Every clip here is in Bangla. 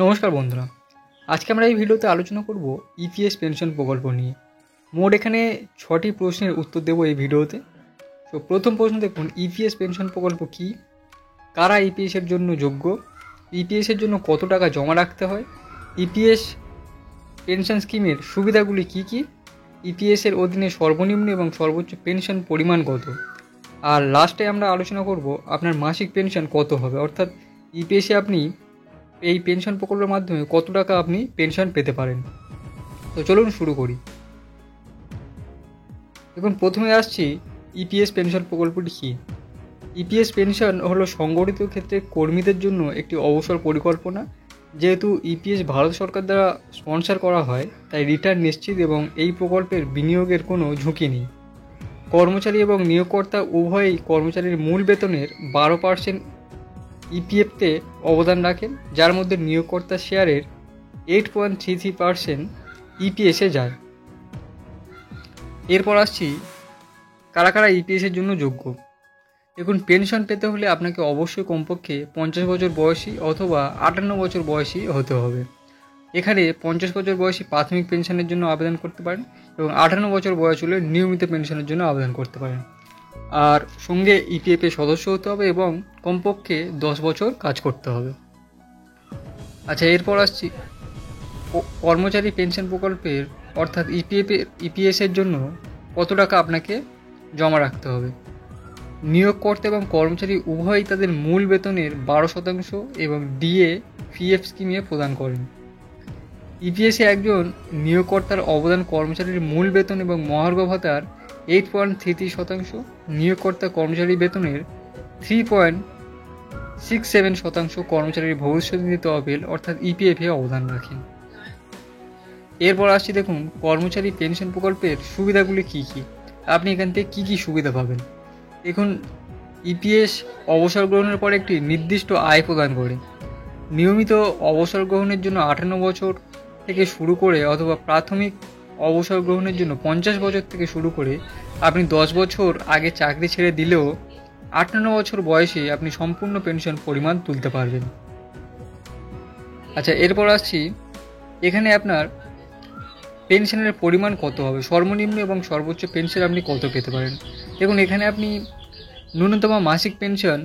নমস্কার বন্ধুরা, আজকে আমরা এই ভিডিওতে আলোচনা করব ইপিএস পেনশন প্রকল্প নিয়ে। মোট এখানে 6টি প্রশ্নের উত্তর দেব এই ভিডিওতে। তো প্রথম প্রশ্ন দেখুন, ইপিএস পেনশন প্রকল্প কী, কারা ইপিএসের জন্য যোগ্য, ইপিএসের জন্য কত টাকা জমা রাখতে হয়, ইপিএস পেনশন স্কিমের সুবিধাগুলি কী কী, ইপিএসের অধীনে সর্বনিম্ন এবং সর্বোচ্চ পেনশন পরিমাণ কত, আর লাস্টে আমরা আলোচনা করব আপনার মাসিক পেনশন কত হবে, অর্থাৎ ইপিএসে আপনি এই পেনশন প্রকল্পের মাধ্যমে কত টাকা আপনি পেনশন পেতে পারেন। তো চলুন শুরু করি। দেখুন, প্রথমে আসছি ইপিএস পেনশন প্রকল্পটি কী। ইপিএস পেনশন হলো সংগঠিত ক্ষেত্রে কর্মীদের জন্য একটি অবসর পরিকল্পনা। যেহেতু ইপিএস ভারত সরকার দ্বারা স্পন্সর করা হয়, তাই রিটার্ন নিশ্চিত এবং এই প্রকল্পের বিনিয়োগের কোনো ঝুঁকি নেই। কর্মচারী এবং নিয়োগকর্তা উভয়ই কর্মচারীর মূল বেতনের 12% ইপিএফতে অবদান রাখেন, যার মধ্যে নিয়োগকর্তার শেয়ারের 8.33% ইপিএসে যায়। এরপর আসছি কারা কারা ইপিএসের জন্য যোগ্য। দেখুন, পেনশন পেতে হলে আপনাকে অবশ্যই কমপক্ষে 50 বছর বয়সী অথবা 58 বছর বয়সী হতে হবে। এখানে 50 বছর বয়সী প্রাথমিক পেনশনের জন্য আবেদন করতে পারেন এবং 58 বছর বয়স হলে নিয়মিত পেনশনের জন্য আবেদন করতে পারেন। আর সঙ্গে ইপিএফের সদস্য হতে হবে এবং কমপক্ষে 10 বছর কাজ করতে হবে। আচ্ছা, এরপর আসছি কর্মচারী পেনশন প্রকল্পের অর্থাৎ ইপিএসের জন্য কত টাকা আপনাকে জমা রাখতে হবে। নিয়োগকর্তা এবং কর্মচারী উভয়ই তাদের মূল বেতনের 12% এবং ডিএ পিএফ স্কিমে প্রদান করেন। ইপিএসে একজন নিয়োগকর্তার অবদান কর্মচারীর মূল বেতন এবং মহার্ঘ ভাতার 8.33%, নিয়োগকর্তা কর্মচারী বেতনের 3.67% কর্মচারীর ভবিষ্যৎনিধি তহবিল অর্থাৎ ইপিএফে অবদান রাখেন। এরপর আসছি, দেখুন কর্মচারী পেনশন প্রকল্পের সুবিধাগুলি কী কী, আপনি এখান থেকে কী কী সুবিধা পাবেন। দেখুন, ইপিএস অবসর গ্রহণের পর একটি নির্দিষ্ট আয় প্রদান করে। নিয়মিত অবসর গ্রহণের জন্য 58 বছর থেকে শুরু করে অথবা প্রাথমিক অবসর গ্রহণের জন্য 50 বছর থেকে শুরু করে আপনি 10 বছর আগে চাকরি ছেড়ে দিলেও 58 বছর বয়সে আপনি সম্পূর্ণ পেনশন পরিমাণ তুলতে পারবেন। আচ্ছা, এরপর আসছি এখানে আপনার পেনশনের পরিমাণ কত হবে, সর্বনিম্ন এবং সর্বোচ্চ পেনশন আপনি কত পেতে পারেন। দেখুন, এখানে আপনি ন্যূনতম মাসিক পেনশন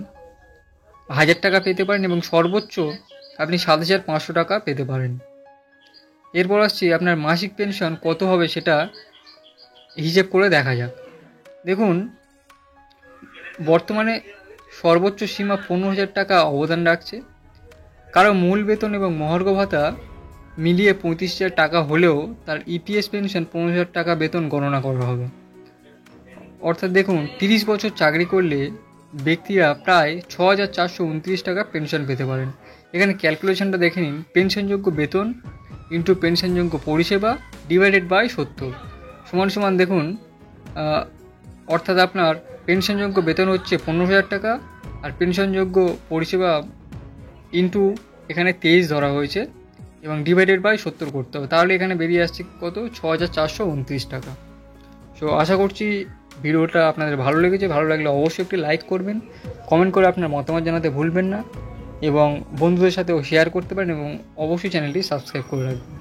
1000 টাকা পেতে পারেন এবং সর্বোচ্চ আপনি 7500 টাকা পেতে পারেন। এরপর আসছি আপনার মাসিক পেনশন কত হবে সেটা হিসেব করে দেখা যাক। দেখুন, বর্তমানে সর্বোচ্চ সীমা 15,000 টাকা অবদান রাখছে। কারো মূল বেতন এবং মহার্ঘ ভাতা মিলিয়ে 35,000 টাকা হলেও তার ইপিএস পেনশন 15,000 টাকা বেতন গণনা করা হবে। অর্থাৎ দেখুন, 30 বছর চাকরি করলে ব্যক্তিরা প্রায় 6,429 টাকা পেনশন পেতে পারেন। এখানে ক্যালকুলেশনটা দেখে নিন, পেনশনযোগ্য বেতন ইন্টু পেনশনযোগ্য পরিষেবা ডিভাইডেড বাই 70 সমান দেখুন, অর্থাৎ আপনার পেনশনযোগ্য বেতন হচ্ছে 15,000 টাকা আর পেনশনযোগ্য পরিষেবা ইন্টু এখানে 23 ধরা হয়েছে এবং ডিভাইডেড বাই 70 করতে হবে, তাহলে এখানে বেরিয়ে আসছে কত, 6,429 টাকা। সো আশা করছি ভিডিওটা আপনাদের ভালো লেগেছে। ভালো লাগলে অবশ্যই একটি লাইক করবেন, কমেন্ট করে আপনার মতামত জানাতে ভুলবেন না এবং বন্ধুদের সাথেও শেয়ার করতে পারেন এবং অবশ্যই চ্যানেলটি সাবস্ক্রাইব করে রাখবেন।